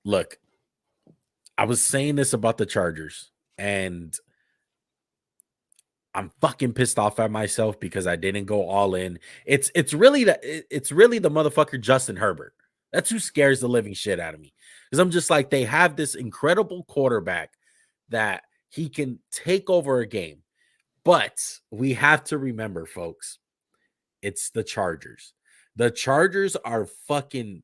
look, I was saying this about the Chargers, and I'm fucking pissed off at myself because I didn't go all in. It's really the motherfucker Justin Herbert. That's who scares the living shit out of me. Because I'm just like, they have this incredible quarterback that he can take over a game. But we have to remember, folks, it's the Chargers. The Chargers are fucking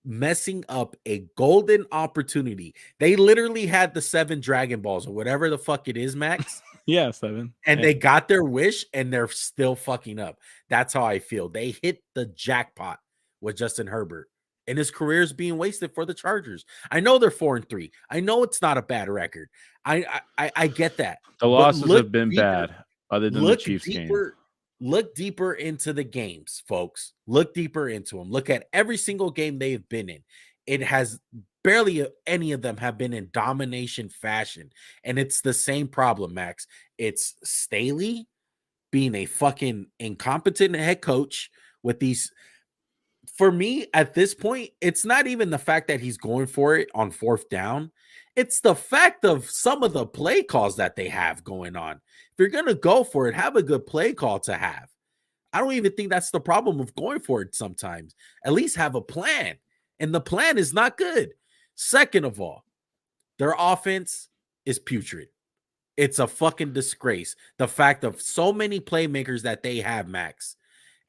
messing up a golden opportunity. They literally had the 7 Dragon Balls or whatever the fuck it is, Max. Yeah, 7. And they got their wish and they're still fucking up. That's how I feel. They hit the jackpot with Justin Herbert. And his career is being wasted for the Chargers. I know they're 4-3. I know it's not a bad record. I get that. The losses have been bad, other than the Chiefs game. Look deeper into the games, folks. Look deeper into them. Look at every single game they've been in. It has barely any of them have been in domination fashion. And it's the same problem, Max. It's Staley being a fucking incompetent head coach with these. For me, at this point, it's not even the fact that he's going for it on 4th down. It's the fact of some of the play calls that they have going on. If you're going to go for it, have a good play call to have. I don't even think that's the problem of going for it sometimes. At least have a plan. And the plan is not good. Second of all, their offense is putrid. It's a fucking disgrace. The fact of so many playmakers that they have, Max,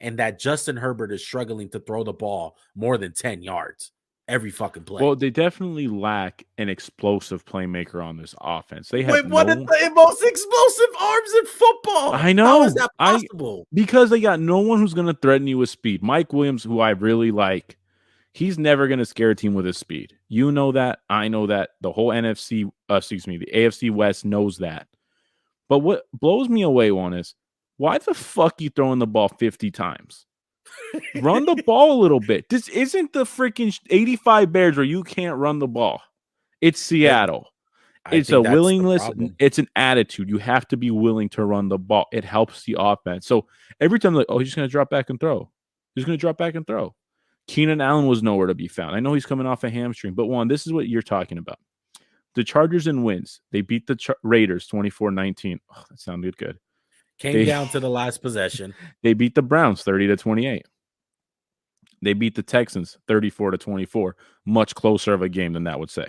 and that Justin Herbert is struggling to throw the ball more than 10 yards every fucking play. Well, they definitely lack an explosive playmaker on this offense. They have one of the most explosive arms in football. I know. How is that possible? Because they got no one who's going to threaten you with speed. Mike Williams, who I really like, he's never going to scare a team with his speed. You know that. I know that. The whole the AFC West knows that. But what blows me away, one is, why the fuck you throwing the ball 50 times? Run the ball a little bit. This isn't the freaking 85 Bears where you can't run the ball. It's Seattle. It's a willingness. It's an attitude. You have to be willing to run the ball. It helps the offense. So every time, like, oh, he's going to drop back and throw. He's going to drop back and throw. Keenan Allen was nowhere to be found. I know he's coming off a hamstring, but Juan, this is what you're talking about. The Chargers in wins. They beat the Raiders 24-19. Oh, that sounded good. Came down to the last possession. They beat the Browns 30-28. They beat the Texans 34-24. Much closer of a game than that would say.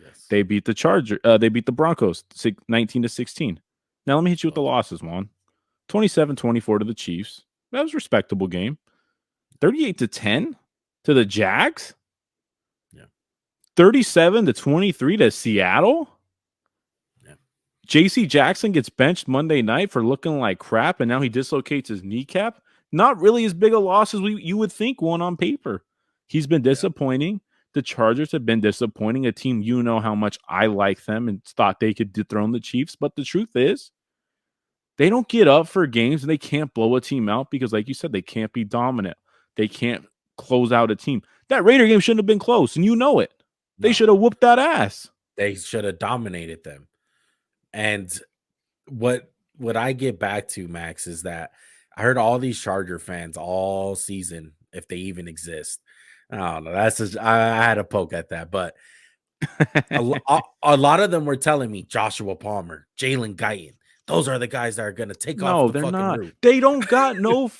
Yes. They beat the They beat the Broncos 19-16. Now let me hit you with the losses, Juan. 27-24 to the Chiefs. That was a respectable game. 38-10 to the Jags. Yeah. 37-23 to Seattle. Yeah. JC Jackson gets benched Monday night for looking like crap, and now he dislocates his kneecap. Not really as big a loss as you would think, one on paper. He's been disappointing. The Chargers have been disappointing. A team, you know how much I like them and thought they could dethrone the Chiefs. But the truth is, they don't get up for games and they can't blow a team out because, like you said, they can't be dominant. They can't close out a team. That Raider game shouldn't have been close, and you know it. They should have whooped that ass. They should have dominated them. And what I get back to, Max, is that I heard all these Charger fans all season, if they even exist. I don't know. I had a poke at that, but a lot of them were telling me Joshua Palmer, Jalen Guyton. Those are the guys that are going to take off the fucking roof. They don't got no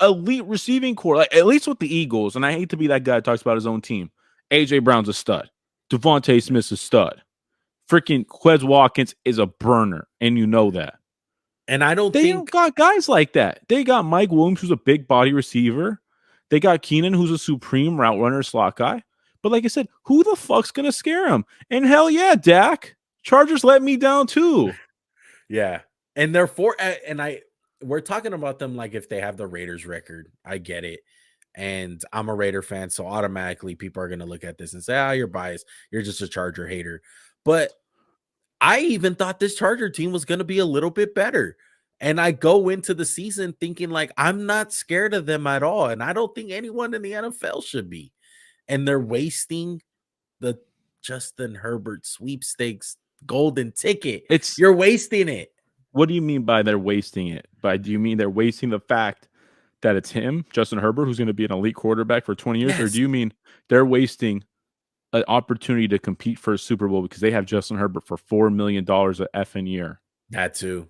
elite receiving core. Like, at least with the Eagles, and I hate to be that guy that talks about his own team. A.J. Brown's a stud. Devontae Smith's a stud. Freaking Quez Watkins is a burner, and you know that. And I don't they think... don't got guys like that. They got Mike Williams, who's a big body receiver. They got Keenan, who's a supreme route runner, slot guy. But like I said, who the fuck's going to scare him? And hell yeah, Dak. Chargers let me down too. Yeah. And we're talking about them like if they have the Raiders record. I get it. And I'm a Raider fan, so automatically people are going to look at this and say, you're biased. You're just a Charger hater. But I even thought this Charger team was going to be a little bit better. And I go into the season thinking like, I'm not scared of them at all. And I don't think anyone in the NFL should be. And they're wasting the Justin Herbert sweepstakes golden ticket. You're wasting it. What do you mean by they're wasting it? Do you mean they're wasting the fact that it's him, Justin Herbert, who's going to be an elite quarterback for 20 years? Yes. Or do you mean they're wasting an opportunity to compete for a Super Bowl because they have Justin Herbert for $4 million a effing year. That too.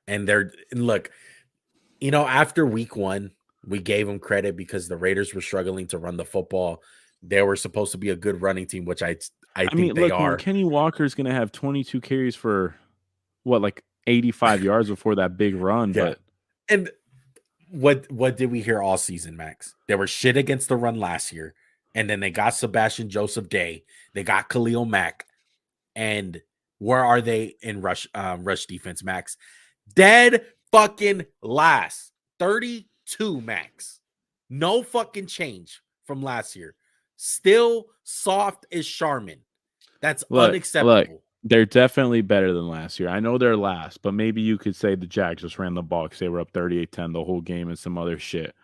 And look, after week 1, we gave them credit because the Raiders were struggling to run the football. They were supposed to be a good running team, which I think mean, they look, man, are. Kenny Walker's going to have 22 carries for like 85 yards before that big run. Yeah. But and what did we hear all season, Max? They were shit against the run last year, and then they got Sebastian Joseph Day. They got Khalil Mack, and where are they in rush defense, Max? Dead fucking last. 32, Max. No fucking change from last year. Still soft as Charmin. That's unacceptable. Look, they're definitely better than last year. I know they're last, but maybe you could say the Jags just ran the ball because they were up 38-10 the whole game and some other shit.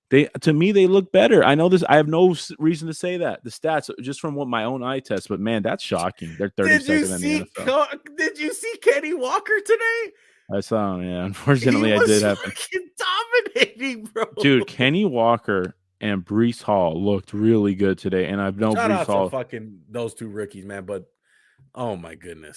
To me, they look better. I know this. I have no reason to say that. The stats, just from what my own eye test, but man, that's shocking. They're 32nd in the NFL. Did you see Kenny Walker today? I saw him, yeah. Unfortunately, I did happen. Dominating, bro. Dude, Kenny Walker and Breece Hall looked really good today, and I've known Shout Breece out Hall. to fucking those two rookies, man. But oh my goodness.